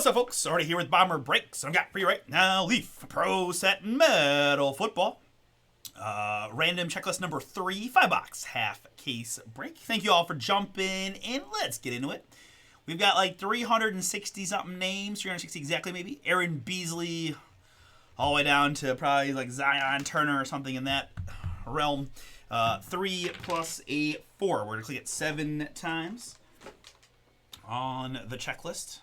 What's up, folks? Already here with Bomber Breaks. I've got for you right now Leaf Pro Set Metal Football. Random checklist number 3, 5-box, half case break. Thank you all for jumping in. Let's get into it. We've got like 360 something names, 360 exactly maybe. Aaron Beasley, all the way down to probably like Zion Turner or something in that realm. 3 plus a 4. We're going to click it 7 times on the checklist.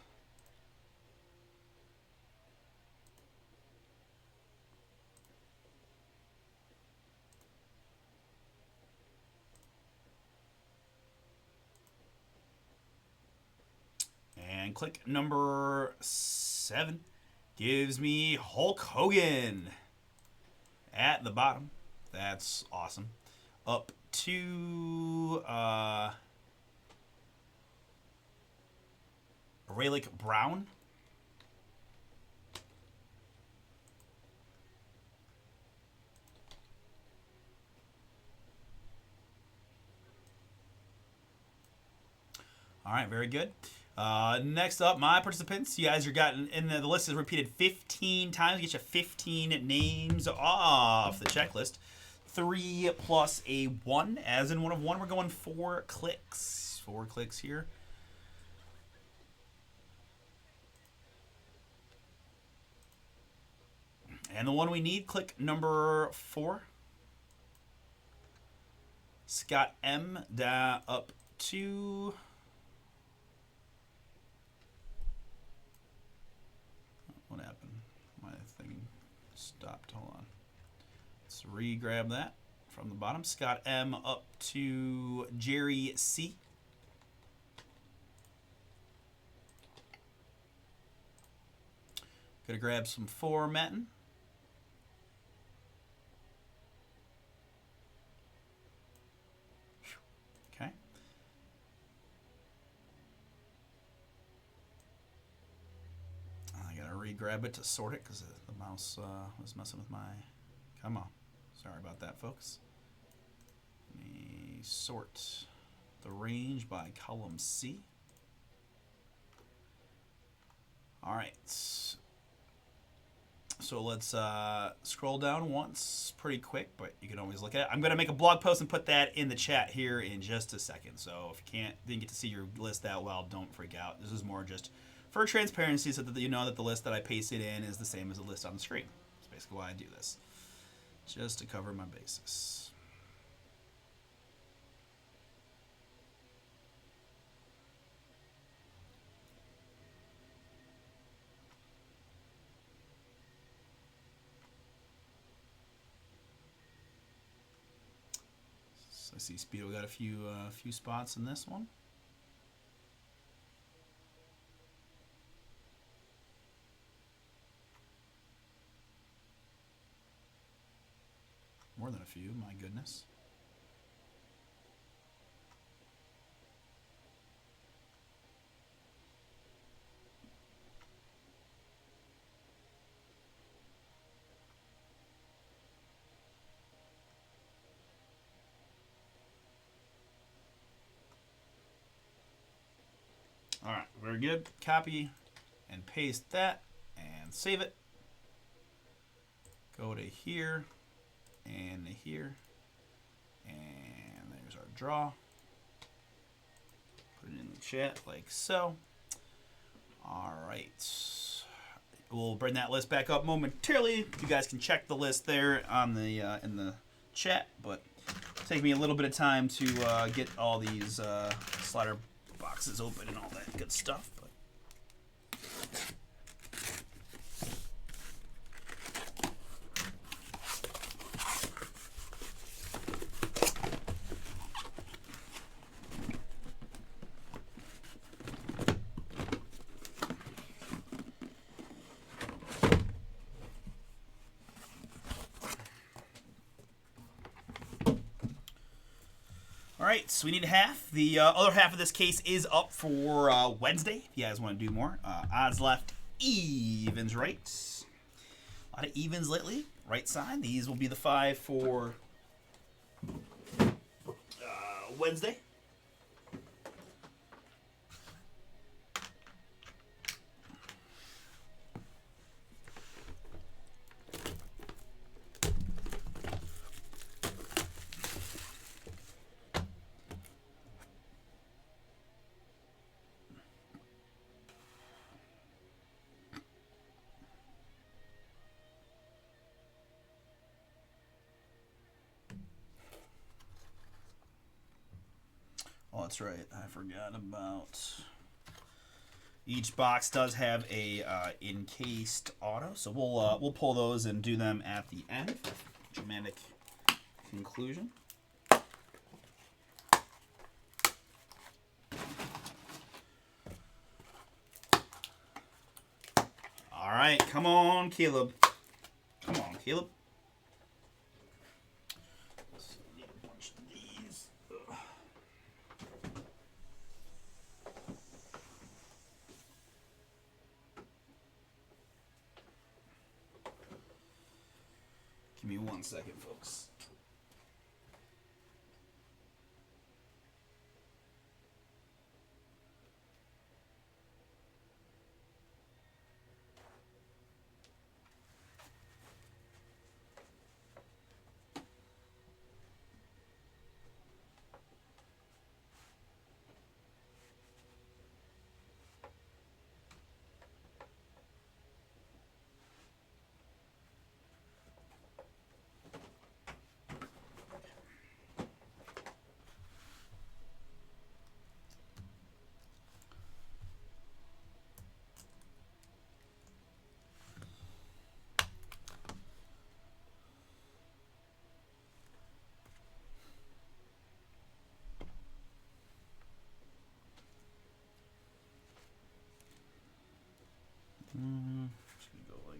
And click number 7 gives me Hulk Hogan at the bottom. That's awesome. Up to Raylick Brown. All right, very good. Next up, my participants. You guys are gotten in the list is repeated 15 times. Get you 15 names off the checklist. 3 plus a 1. As in 1 of 1, we're going 4 clicks. 4 clicks here. And the one we need, click number 4. Scott M. Up to... What happened? My thing stopped. Hold on. Let's re-grab that from the bottom. Scott M. up to Jerry C. Gonna grab some formatting. Okay. I gotta re-grab it to sort it because the mouse was messing with my... Come on. Sorry about that, folks. Let me sort the range by column C. All right. So let's scroll down once pretty quick, but you can always look at it. I'm going to make a blog post and put that in the chat here in just a second. So if you didn't get to see your list that well, don't freak out. This is more just for transparency so that you know that the list that I pasted in is the same as the list on the screen. That's basically why I do this. Just to cover my bases. I see Speedo got a few spots in this one. More than a few, my goodness. All right, very good. Copy and paste that and save it. Go to here and here. And there's our draw. Put it in the chat like so. All right. We'll bring that list back up momentarily. You guys can check the list there on the in the chat, but it'll take me a little bit of time to get all these slider boxes open and all that good stuff. But all right, so we need half. The other half of this case is up for Wednesday. If you guys want to do more. Odds left, evens right. A lot of evens lately. Right side. These will be the 5 for Wednesday. that's right. I forgot about. Each box does have a encased auto, so we'll pull those and do them at the end for dramatic conclusion. All right, come on, Caleb. Come on, Caleb. Let's get a bunch of these. Ugh. Give me 1 second, folks. Just gonna go like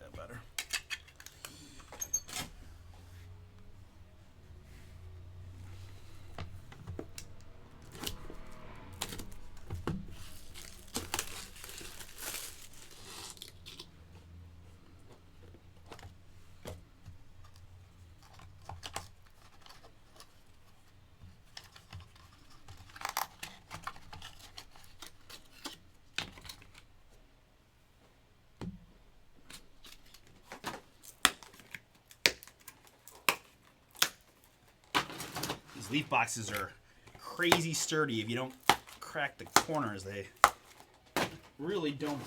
that better. These leaf boxes are crazy sturdy. If you don't crack the corners, they really don't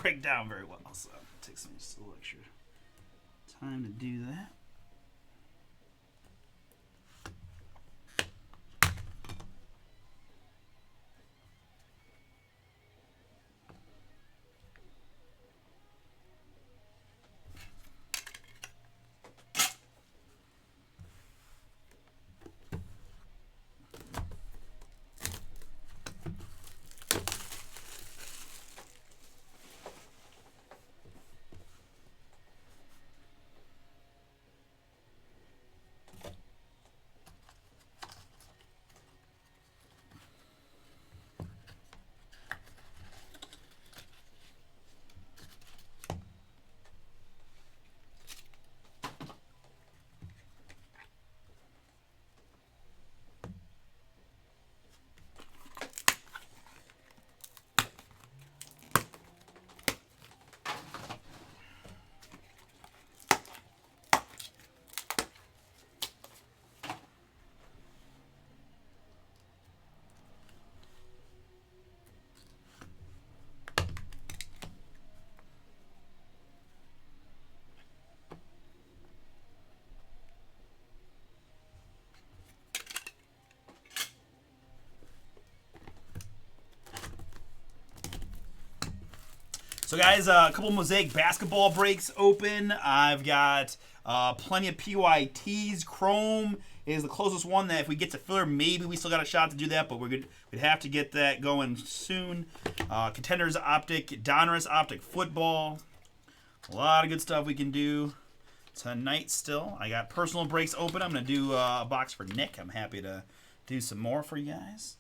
break down very well. So it takes me just a little extra time to do that. So guys, a couple Mosaic basketball breaks open. I've got plenty of PYTs. Chrome is the closest one that if we get to filler, maybe we still got a shot to do that, but we'd have to get that going soon. Contenders Optic, Donruss Optic Football. A lot of good stuff we can do tonight still. I got personal breaks open. I'm going to do a box for Nick. I'm happy to do some more for you guys.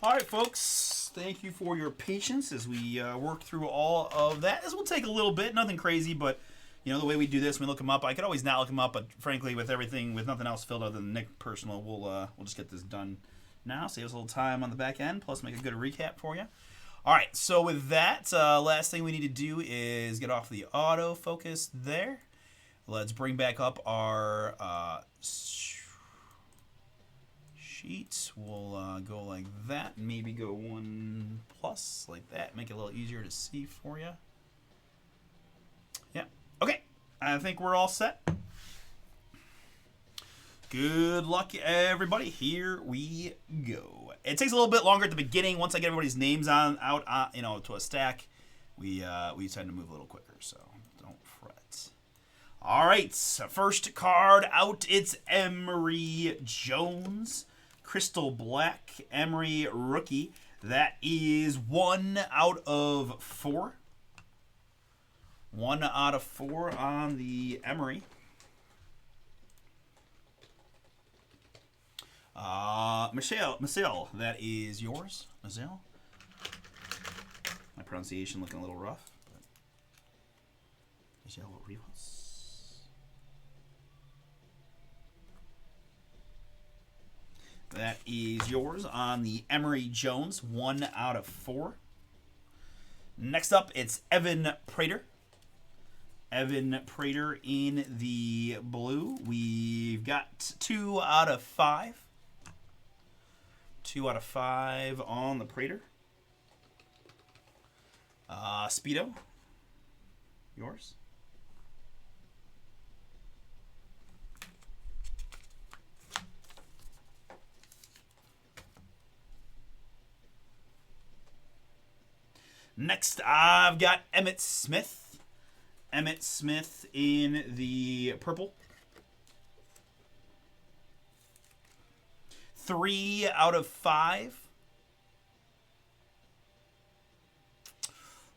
All right, folks. Thank you for your patience as we work through all of that. This will take a little bit, nothing crazy, but you know the way we do this, we look them up. I could always not look them up, but frankly, with everything, with nothing else filled other than Nick personal, we'll just get this done now. Save us a little time on the back end, plus make a good recap for you. All right, so with that, last thing we need to do is get off the autofocus there. Let's bring back up our sheets. We'll go like that. Maybe go 1+ like that. Make it a little easier to see for you. Yeah. Okay. I think we're all set. Good luck, everybody. Here we go. It takes a little bit longer at the beginning. Once I get everybody's names out, to a stack, we tend to move a little quicker. So don't fret. All right. First card out. It's Emory Jones. Crystal Black, Emory rookie. That is 1 out of 4. 1 out of 4 on the Emory. Michelle, that is yours. Michelle. My pronunciation looking a little rough. Michelle Rivas. That is yours on the Emory Jones, 1 out of 4. Next up, it's Evan Prater. Evan Prater in the blue. We've got 2 out of 5. 2 out of 5 on the Prater. Speedo, yours. Next, I've got Emmitt Smith. Emmitt Smith in the purple. 3 out of 5.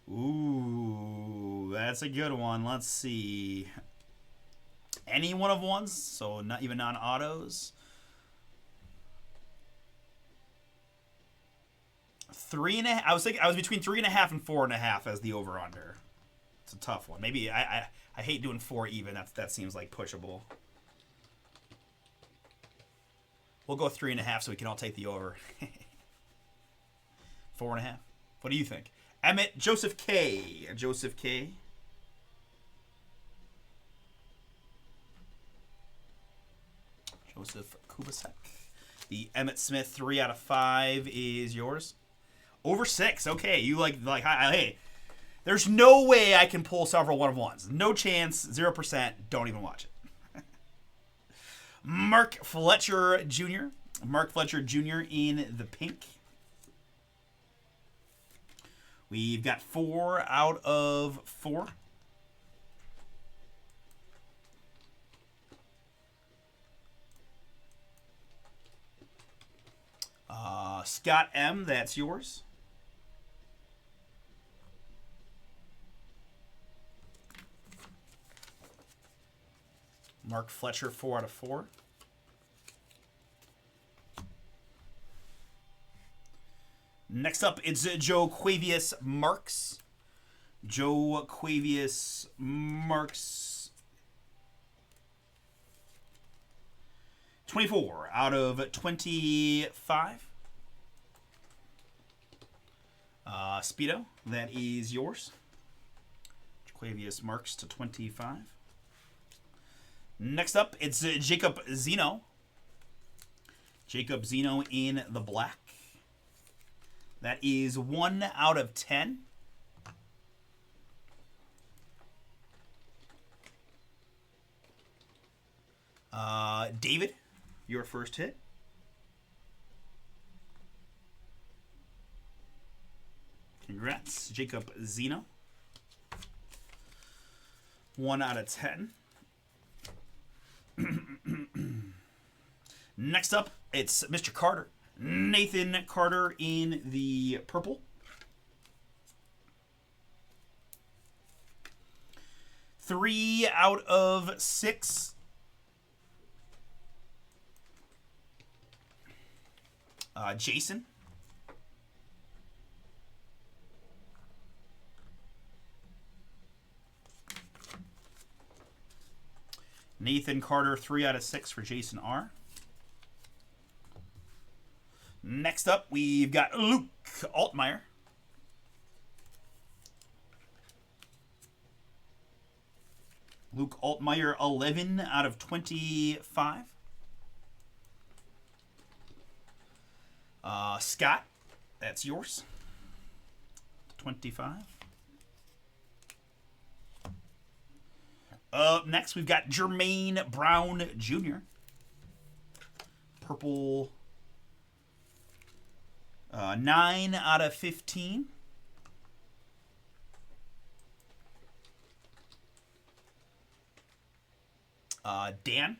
Ooh, that's a good one. Let's see. Any one of ones, so not even non-autos. 3.5. I was between 3.5 and 4.5 as the over/under. It's a tough one. Maybe I hate doing 4 even. That seems like pushable. We'll go 3.5 so we can all take the over. 4.5. What do you think? Emmett Joseph K. Joseph K. Joseph Kubasek. The Emmitt Smith 3 out of 5 is yours. Over 6. Okay, you like hey. There's no way I can pull several 1-of-1s. No chance. 0%. Don't even watch it. Mark Fletcher Jr. Mark Fletcher Jr. in the pink. We've got 4 out of 4. Scott M., that's yours. Mark Fletcher, 4 out of 4. Next up, it's Joe Quavius Marks. Joe Quavius Marks. 24 out of 25. Speedo, that is yours. Quavius Marks to 25. Next up, it's Jacob Zeno. Jacob Zeno in the black. That is 1 out of 10. David, your first hit. Congrats, Jacob Zeno. 1 out of 10. Next up, it's Mr. Carter. Nathan Carter in the purple. 3 out of 6. Jason. Nathan Carter, 3 out of 6 for Jason R. Next up, we've got Luke Altmaier. Luke Altmaier, 11 out of 25. Scott, that's yours. 25. Up next, we've got Jermaine Brown Jr. Purple, 9 out of 15. Dan,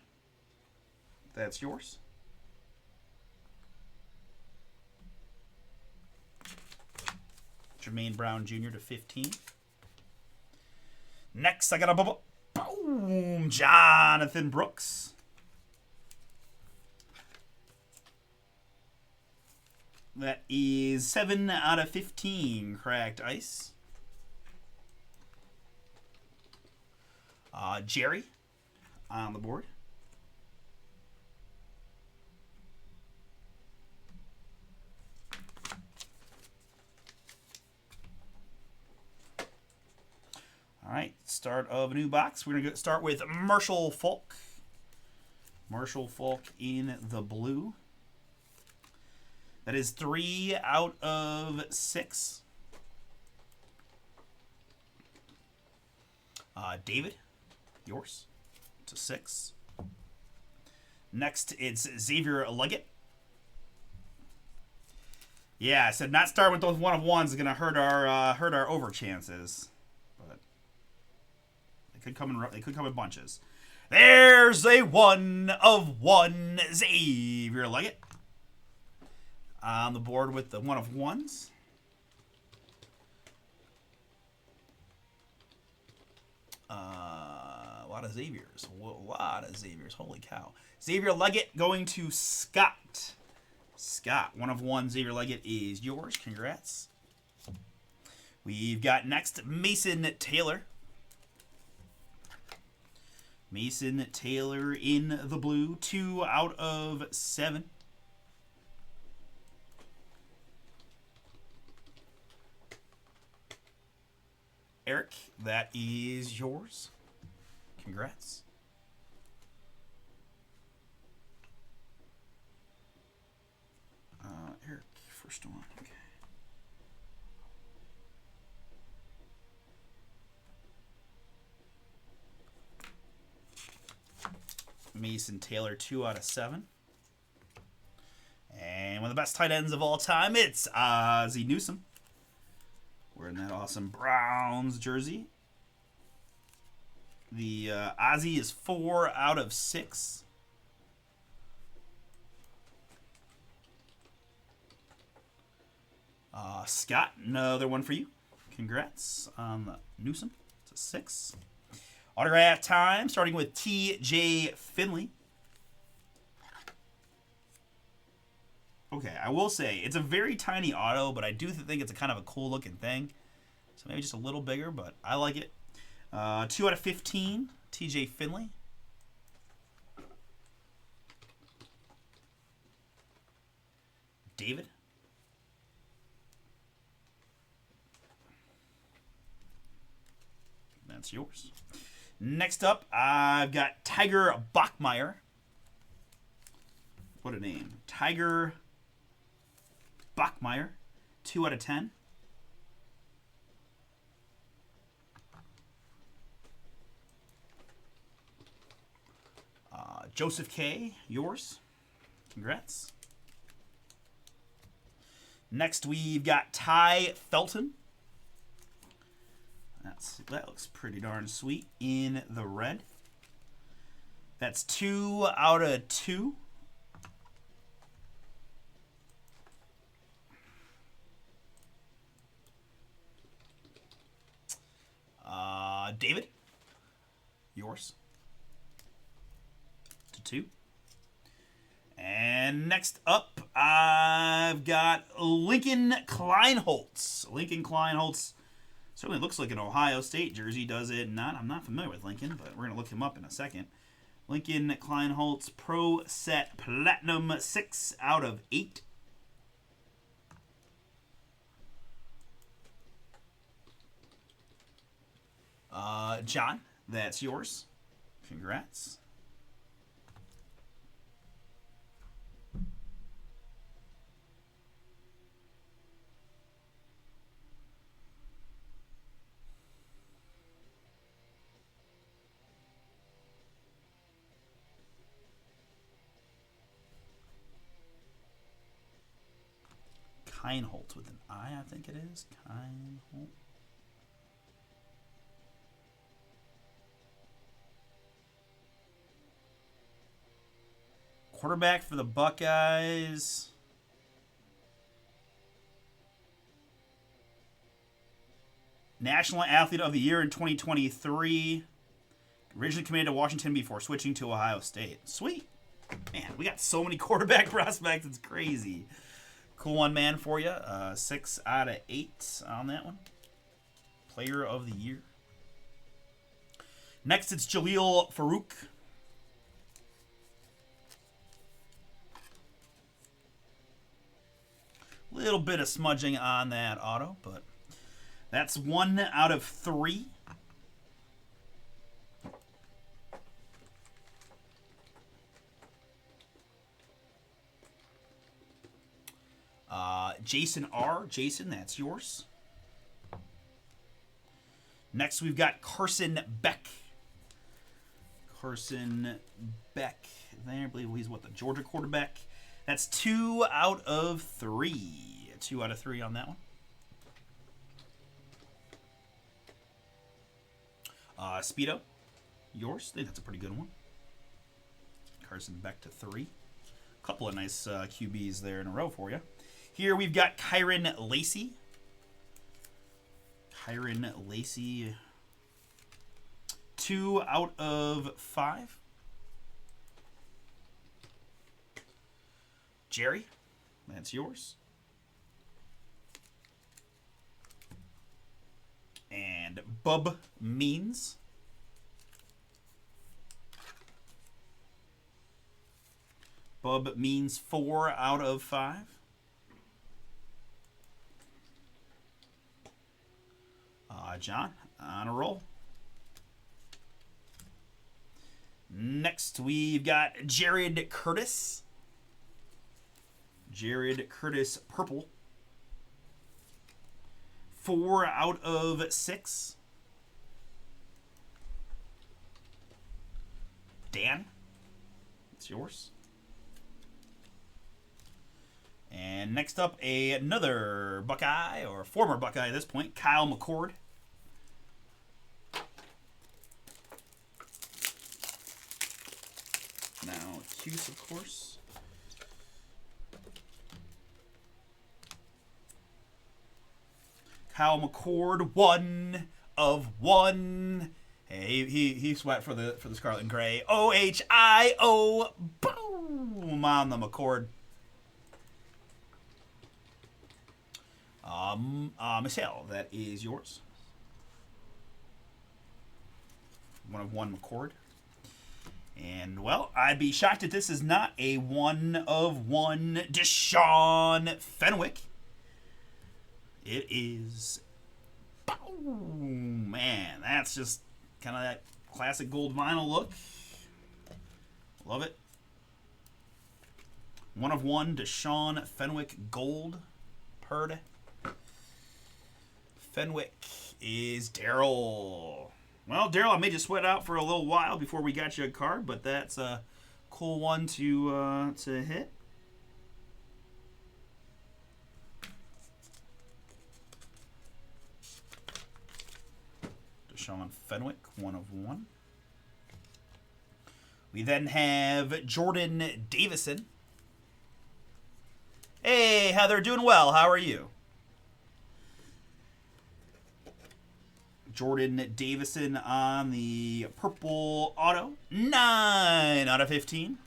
that's yours. Jermaine Brown Jr. to 15. Next, I got a bubble. Boom! Jonathan Brooks. That is 7 out of 15 cracked ice. Jerry on the board. All right, start of a new box. We're going to start with Marshall Faulk. Marshall Faulk in the blue. That is 3 out of 6. David, yours, to 6. Next, it's Xavier Leggett. Yeah, I said not starting with those 1 of 1s is going to hurt our over chances. They could come in bunches. There's a 1 of 1 Xavier Leggett on the board with the 1 of 1s. A lot of Xaviers. A lot of Xaviers. Holy cow. Xavier Leggett going to Scott. Scott, 1 of 1 Xavier Leggett is yours. Congrats. We've got next Mason Taylor. Mason Taylor in the blue, 2 out of 7. Eric, that is yours. Congrats. Eric, first one. Okay. Mason Taylor, 2 out of 7. And one of the best tight ends of all time, it's Ozzie Newsome. Wearing that awesome Browns jersey. The Ozzie is 4 out of 6. Scott, another one for you. Congrats on the Newsome. It's a 6. Autograph time, starting with T.J. Finley. Okay, I will say, it's a very tiny auto, but I do think it's a kind of a cool-looking thing. So maybe just a little bigger, but I like it. 2 out of 15, T.J. Finley. David. That's yours. Next up, I've got Tiger Bachmeier. What a name. Tiger Bachmeier, 2 out of 10. Joseph K., yours. Congrats. Next, we've got Ty Felton. That looks pretty darn sweet in the red. That's 2 out of 2. David, yours. To 2. And next up, I've got Lincoln Kleinholtz. Lincoln Kleinholtz certainly looks like an Ohio State jersey, does it not? I'm not familiar with Lincoln, but we're going to look him up in a second. Lincoln Kleinholtz Pro Set Platinum 6 out of 8. John, that's yours. Congrats. Kleinholtz with an I think it is. Kleinholtz. Quarterback for the Buckeyes. National Athlete of the Year in 2023. Originally committed to Washington before switching to Ohio State. Sweet. Man, we got so many quarterback prospects. It's crazy. Cool one, man, for you. 6 out of 8 on that one. Player of the Year. Next, it's Jaleel Farouk. Little bit of smudging on that auto, but that's 1 out of 3. Jason R. Jason, that's yours. Next, we've got Carson Beck. Carson Beck there. I believe he's the Georgia quarterback. That's 2 out of 3. 2 out of 3 on that one. Speedo, yours. I think that's a pretty good one. Carson Beck to 3. Couple of nice QBs there in a row for you. Here we've got Kyron Lacey. Kyron Lacey, 2 out of 5. Jerry, that's yours. And Bub Means. Bub Means 4 out of 5. John, on a roll. Next, we've got Jared Curtis. Jared Curtis, purple. 4 out of 6. Dan, it's yours. And next up, another Buckeye, or former Buckeye at this point, Kyle McCord. Now, Cuse, of course. Kyle McCord, 1 of 1. Hey, he sweat for the Scarlet and Gray. OHIO, boom on the McCord. Michelle, that is yours. 1 of 1 McCord. And, well, I'd be shocked if this is not a 1 of 1 Deshaun Fenwick. It is. Boom! Man, that's just kind of that classic gold vinyl look. Love it. 1 of 1 Deshaun Fenwick gold. Purd. Fenwick is Daryl. Well, Daryl, I made you sweat out for a little while before we got you a card, but that's a cool one to hit. Deshaun Fenwick, 1 of 1. We then have Jordan Davison. Hey, Heather, doing well. How are you? Jordan Davison on the purple auto. 9 out of 15.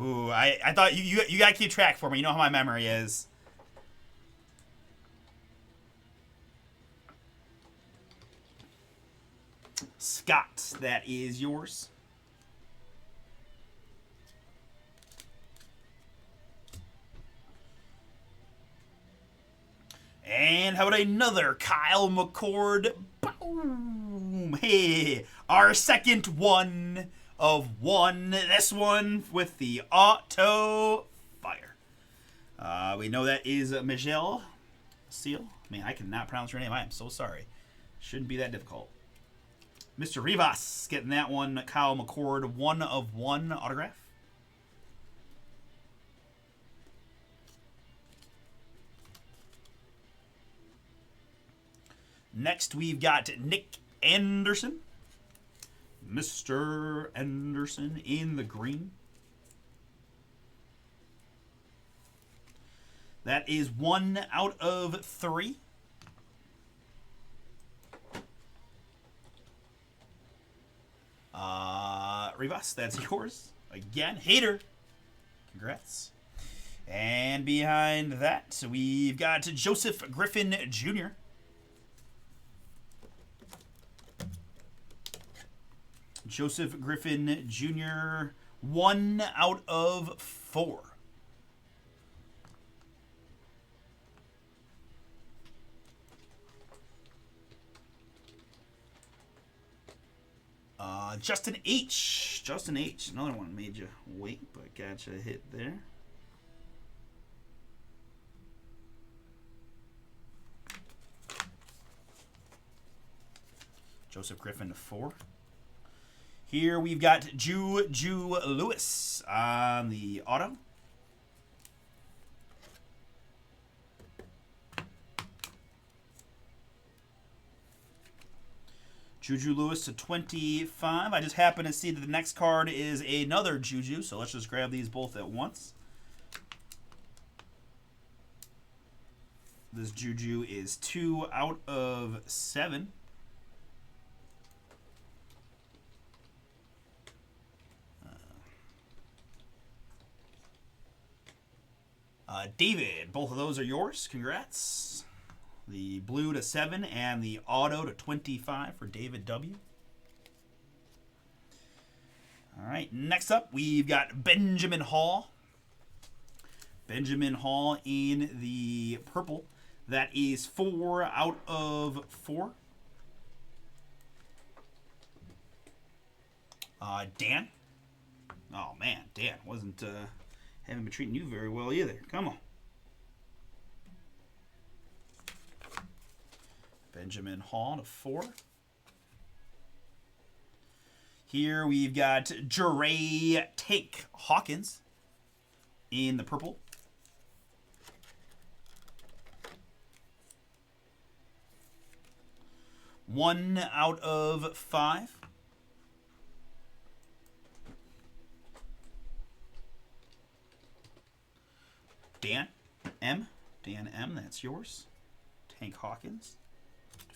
Ooh, I thought you got to keep track for me. You know how my memory is. Scott, that is yours. And how about another Kyle McCord? Boom! Hey, our second one of one. This one with the auto fire. We know that is Miguel Seal. Man, I cannot pronounce your name. I am so sorry. Shouldn't be that difficult. Mr. Rivas getting that one. Kyle McCord, 1 of 1 autograph. Next, we've got Nick Anderson. Mr. Anderson in the green. That is 1 out of 3. Rivas, that's yours. Again, Hater. Congrats. And behind that, we've got Joseph Griffin Jr. Joseph Griffin Jr., 1 out of 4. Justin H. Justin H. Another one made you wait, but got you a hit there. Joseph Griffin to 4. Here we've got Juju Lewis on the auto. Juju Lewis to 25. I just happen to see that the next card is another Juju, so let's just grab these both at once. This Juju is 2 out of 7. David, both of those are yours. Congrats. The blue to 7 and the auto to 25 for David W. All right, next up, we've got Benjamin Hall. Benjamin Hall in the purple. That is 4 out of 4. Dan. Oh, man, Dan haven't been treating you very well either. Come on. Benjamin Hall to 4. Here we've got Jeray Take Hawkins in the purple. One out of 5. Dan M. That's yours. Tank Hawkins.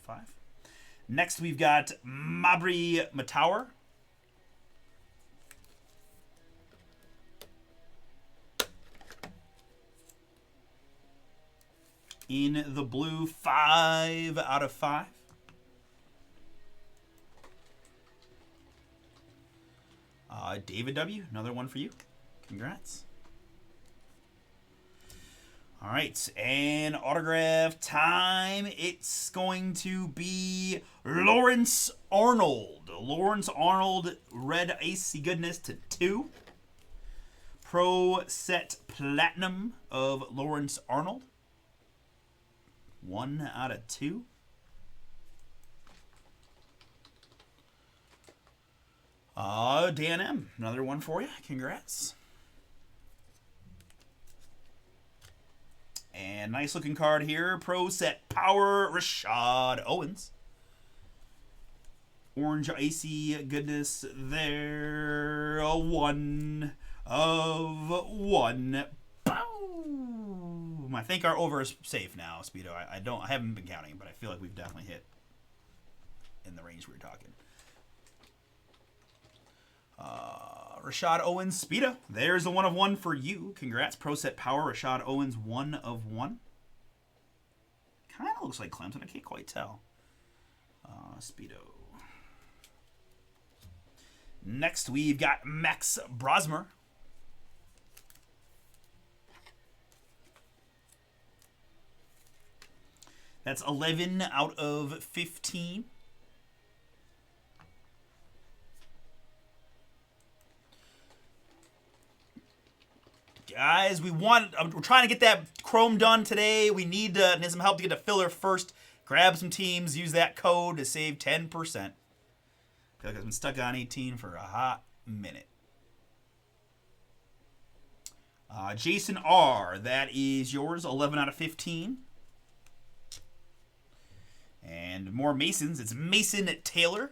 5. Next, we've got Mabry Matower. In the blue, 5 out of 5. David W., another one for you. Congrats. All right, and autograph time. It's going to be Lawrence Arnold. Lawrence Arnold, red icy goodness to 2. Pro set platinum of Lawrence Arnold. 1 out of 2. Dan M, another one for you. Congrats. And nice looking card here. Pro set power Rashad Owens. Orange icy goodness there. 1 of 1. Boom. I think our over is safe now, Speedo. I haven't been counting, but I feel like we've definitely hit in the range we were talking. Rashad Owens, Speedo. There's the 1 of 1 for you. Congrats. Pro set power, Rashad Owens, 1 of 1. Kind of looks like Clemson. I can't quite tell. Speedo. Next, we've got Max Brosmer. That's 11 out of 15. Guys, we're trying to get that Chrome done today. We need some help to get a filler first. Grab some teams, use that code to save 10%. I feel like I've been stuck on 18 for a hot minute. Jason R., that is yours, 11 out of 15. And more Masons. It's Mason Taylor.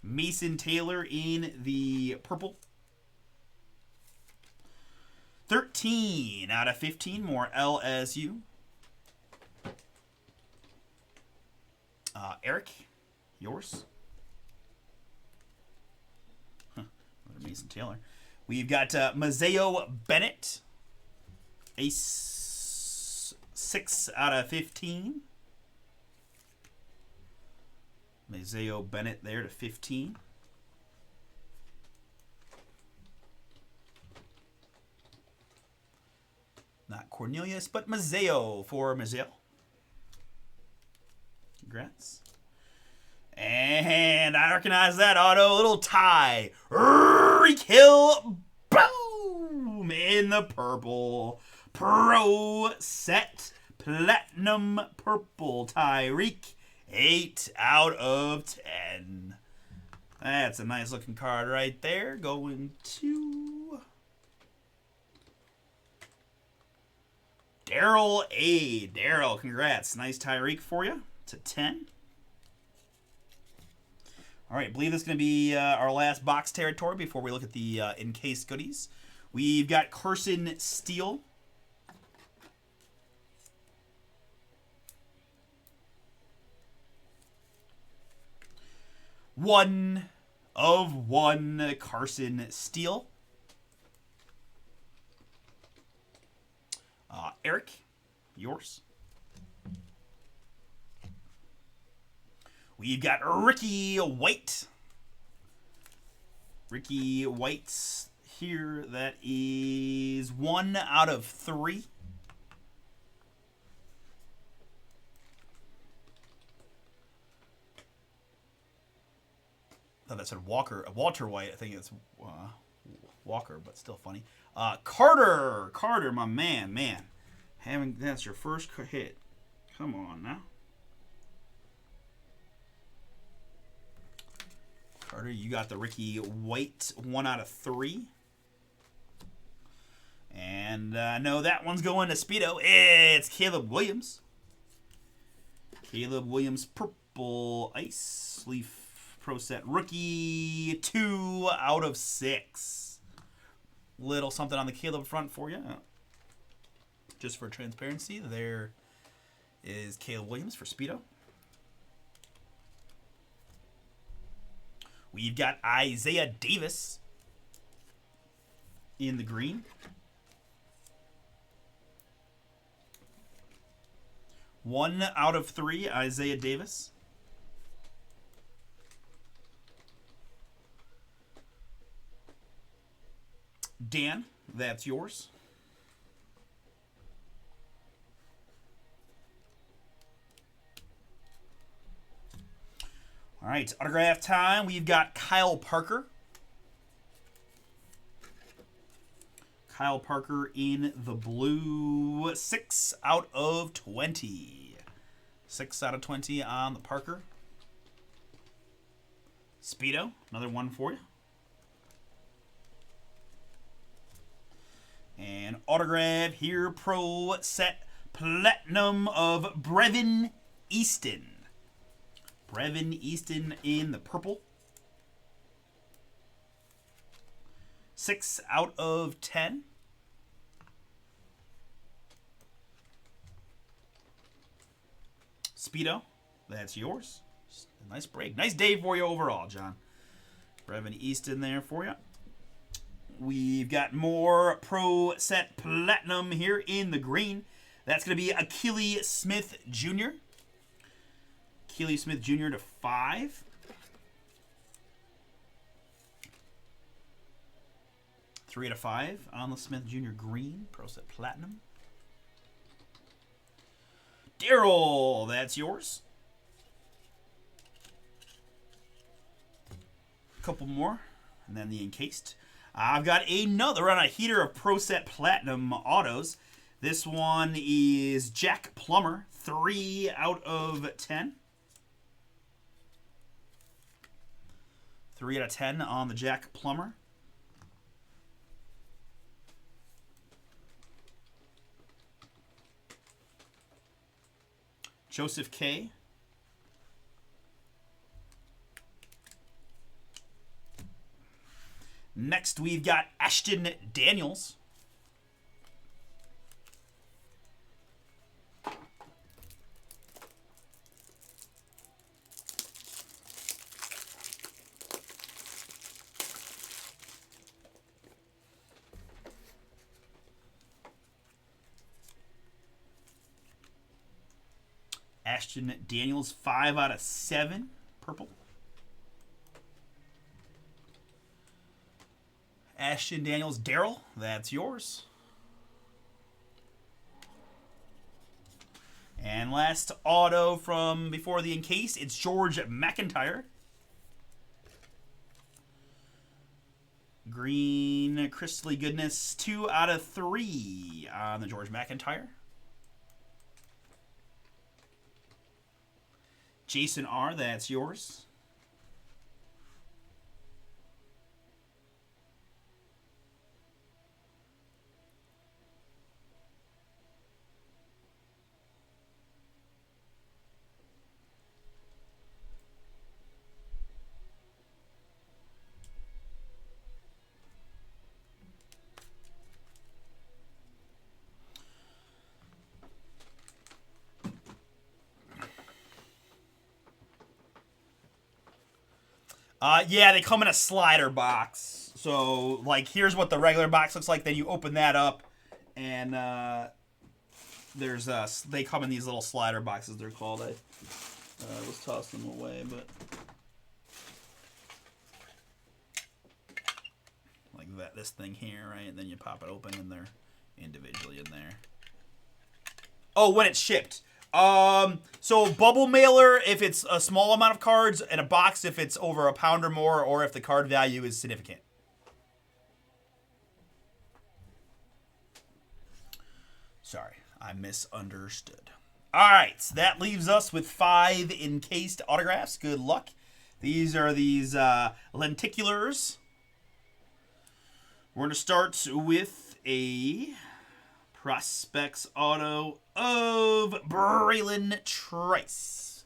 Mason Taylor in the purple. 13 out of 15. More LSU. Eric, yours. Another Mason Taylor. We've got Mazeo Bennett. Ace 6 out of 15. Mazeo Bennett there to 15. Not Cornelius, but Mazeo for Mazeo. Congrats. And I recognize that auto. A little tie. Reek Hill. Boom! In the purple. Pro set. Platinum purple. Tyreek. 8 out of 10. That's a nice looking card right there. Going to Daryl A. Daryl, congrats. Nice Tyreek for you. To 10. All right, I believe this is going to be our last box territory before we look at the in-case goodies. We've got Carson Steele. One of one Carson Steele. Eric, yours. We've got Ricky White. Ricky White's here. That is 1 out of 3. I thought that said Walter White. I think it's Walker, but still funny. Carter, my man. That's your first hit. Come on now. Carter, you got the Ricky White 1 out of 3. And no, that one's going to Speedo. It's Caleb Williams. Caleb Williams, purple ice leaf pro set rookie, 2 out of 6. Little something on the Caleb front for you. Just for transparency, there is Caleb Williams for Speedo. We've got Isaiah Davis in the green. 1 out of 3, Isaiah Davis. Dan, that's yours. All right, autograph time. We've got Kyle Parker. Kyle Parker in the blue. 6 out of 20. 6 out of 20 on the Parker. Speedo, another one for you. And autograph here, pro set platinum of Brevin Easton. Brevin Easton in the purple. 6 out of 10. Speedo, that's yours. Nice break. Nice day for you overall, John. Brevin Easton there for you. We've got more pro set platinum here in the green. That's going to be Akili Smith Jr. Akili Smith Jr. to 5. 3 out of 5 on the Smith Jr. Green, Pro Set Platinum. Daryl, that's yours. A couple more, and then the encased. I've got another on a heater of Pro Set Platinum autos. This one is Jack Plummer, 3 out of 10. 3 out of 10 on the Jack Plummer. Joseph K. Next, we've got Ashton Daniels. Ashton Daniels, 5 out of 7, purple. Ashton Daniels, Daryl, that's yours. And last auto from before the encase, it's George McIntyre. Green crystally goodness, 2 out of 3 on the George McIntyre. Jason R., that's yours. Yeah, they come in a slider box. So, like, here's what the regular box looks like. Then you open that up, and there's they come in these little slider boxes. They're called. I was tossing them away, but like that. This thing here, right? And then you pop it open, and they're individually in there. Oh, when it's shipped. So bubble mailer if it's a small amount of cards, and a box if it's over a pound or more, or if the card value is significant. Sorry, I misunderstood. Alright, so that leaves us with 5 encased autographs. Good luck. These are these lenticulars. We're going to start with a Prospects auto of Braylon Trice.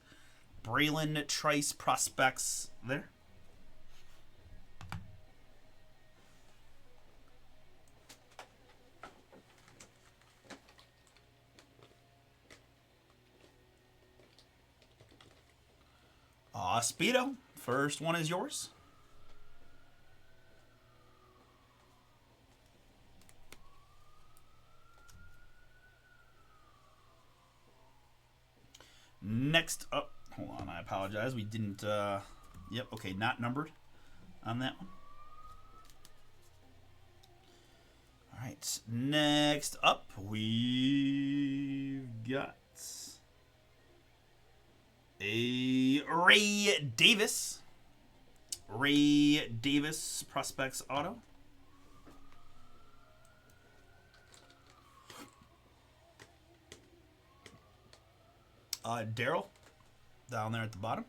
Braylon Trice Prospects there. Speedo, first one is yours. Next up, hold on, I apologize. We didn't, yep, okay, not numbered on that one. All right, next up, we've got a Ray Davis. Ray Davis Prospects auto. Daryl, down there at the bottom.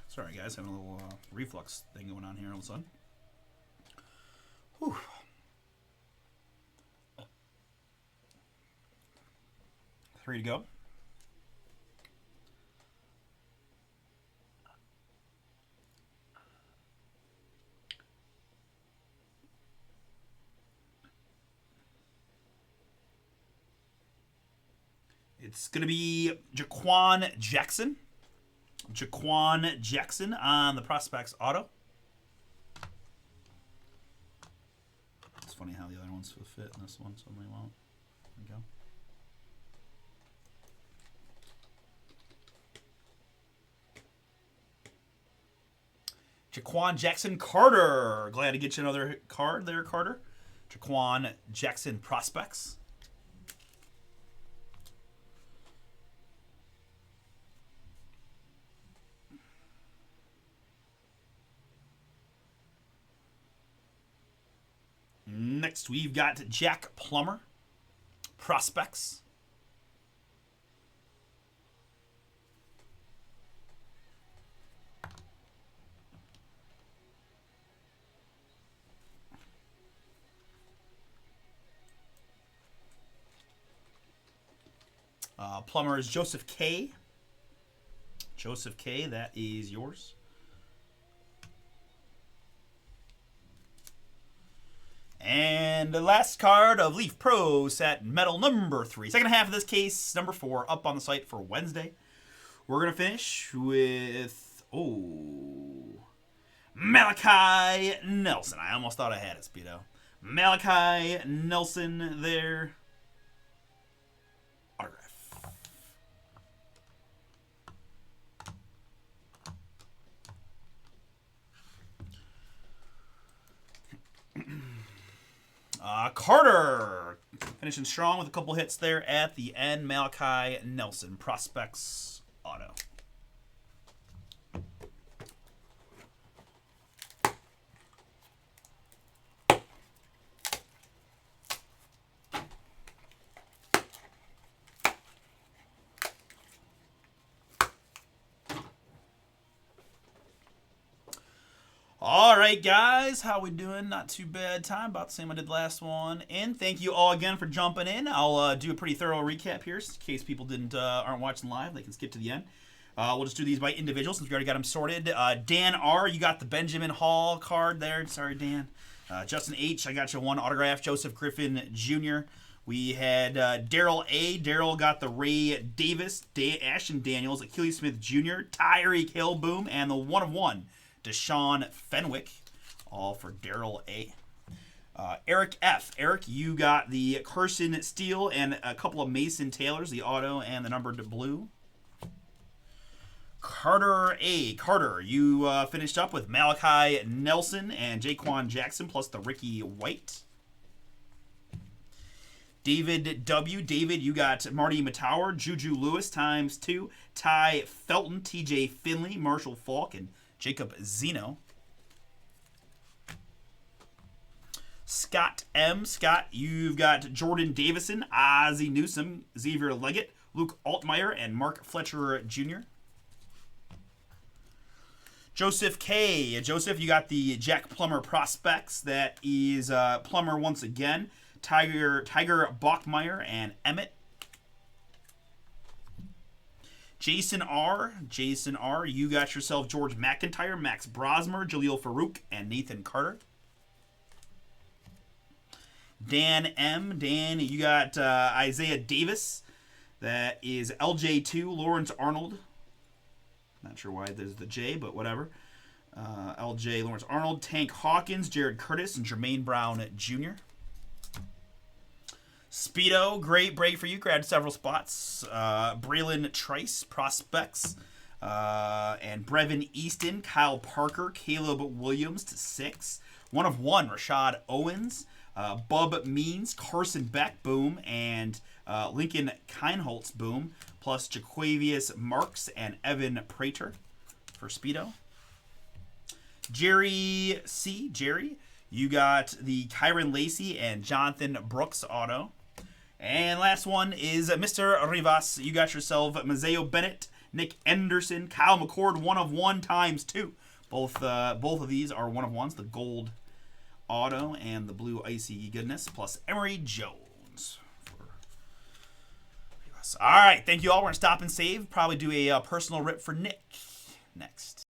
Sorry, guys, having a little reflux thing going on here all of a sudden. Whew. Three to go. It's going to be Jaquan Jackson. Jaquan Jackson on the Prospects auto. It's funny how the other ones will fit and this one suddenly won't. There we go. Jaquan Jackson Carter. Glad to get you another card there, Carter. Jaquan Jackson Prospects. Next, we've got Jack Plummer Prospects. Plummer is Joseph K. Joseph K, that is yours. And the last card of Leaf Pro set metal number 3. Second half of this case, number 4, up on the site for Wednesday. We're going to finish with, Malachi Nelson. I almost thought I had it, Speedo. Malachi Nelson there. Autograph. Carter finishing strong with a couple hits there at the end. Malachi Nelson Prospects Auto. All right, guys, how we doing? Not too bad time, about the same I did last one. And thank you all again for jumping in. I'll do a pretty thorough recap here, in case people aren't watching live. They can skip to the end. We'll just do these by individual since we already got them sorted. Dan R, you got the Benjamin Hall card there. Sorry, Dan. Justin H, I got you one autograph. Joseph Griffin Jr. We had Daryl A. Daryl got the Ray Davis, Ashton Daniels, Achilles Smith Jr., Tyreek Hill, boom, and the 1/1. Deshaun Fenwick, all for Daryl A. Eric F. Eric, you got the Carson Steele and a couple of Mason Taylors, the auto and the numbered blue. Carter A. Carter, you finished up with Malachi Nelson and Jaquan Jackson plus the Ricky White. David W. David, you got Marty Matauer, Juju Lewis ×2, Ty Felton, TJ Finley, Marshall Falk, and Jacob Zeno. Scott M. Scott, you've got Jordan Davison, Ozzie Newsome, Xavier Leggett, Luke Altmaier, and Mark Fletcher Jr. Joseph K. Joseph, you got the Jack Plummer Prospects. That is Plummer once again. Tiger Bachmeier and Emmett. Jason R. You got yourself George McIntyre, Max Brosmer, Jaleel Farouk, and Nathan Carter. Dan M. Dan, you got Isaiah Davis. That is LJ2, Lawrence Arnold. Not sure why there's the J, but whatever. LJ, Lawrence Arnold, Tank Hawkins, Jared Curtis, and Jermaine Brown Jr. Speedo, great break for you. Grabbed several spots. Braylon Trice, Prospects. And Brevin Easton, Kyle Parker, Caleb Williams /6. 1/1, Rashad Owens. Bub Means, Carson Beck, boom. And Lincoln Kienholz, boom. Plus Jaquavius Marks and Evan Prater for Speedo. Jerry C. Jerry, you got the Kyron Lacey and Jonathan Brooks auto. And last one is Mr. Rivas. You got yourself Mazeo Bennett, Nick Anderson, Kyle McCord, 1/1 ×2. Both of these are 1/1s, the gold auto and the blue icy goodness, plus Emory Jones. All right, thank you all. We're going to stop and save. Probably do a personal rip for Nick next.